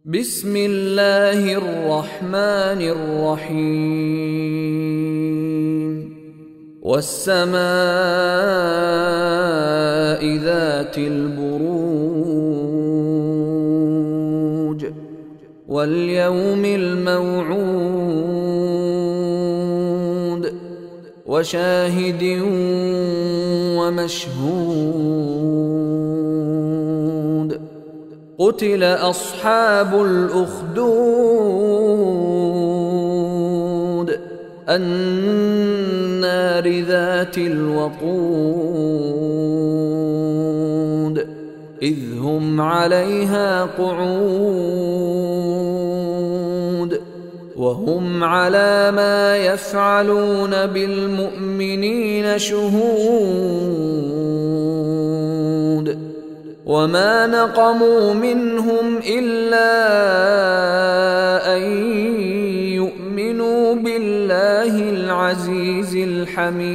بسم الله الرحمن الرحيم والسماء ذات البروج واليوم الموعود وشاهد ومشهود قتل أصحاب الأخدود النار ذات الوقود إذ هم عليها قعود وهم على ما يفعلون بالمؤمنين شهود وما نقموا منهم إلا أن يؤمنوا بالله العزيز الحميد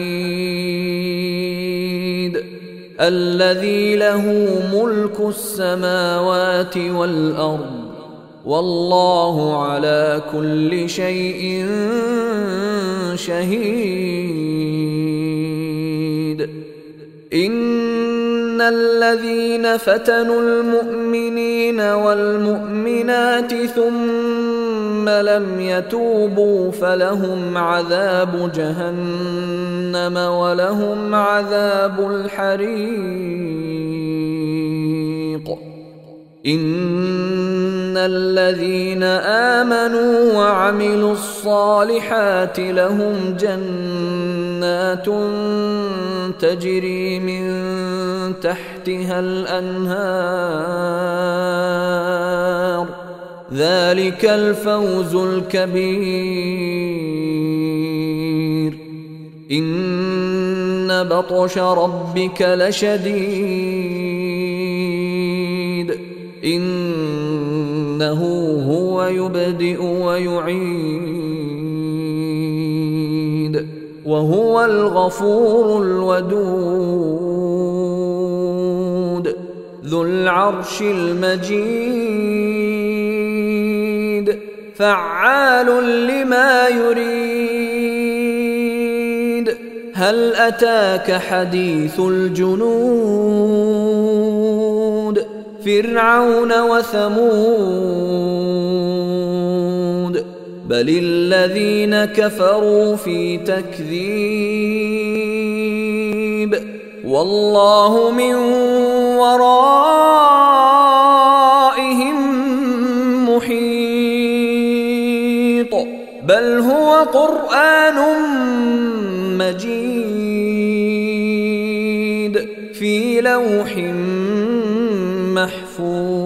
الذي له ملك السماوات والأرض والله على كل شيء شهيد. إن الذين فتنوا المؤمنين والمؤمنات ثم لم يتوبوا فلهم عذاب جهنم ولهم عذاب الحريق. إن الذين آمنوا وعملوا الصالحات لهم جنات تجري من تحتها الأنهار ذلك الفوز الكبير. إن بطش ربك لشديد إنه هو يبدئ ويعيد وهو الغفور الودود ذو العرش المجيد فعال لما يريد. هل أتاك حديث الجنود فرعون وثمود بل الذين كفروا في تكذيب والله من ورائهم محيط بل هو قرآن مجيد في لوح محفوظ.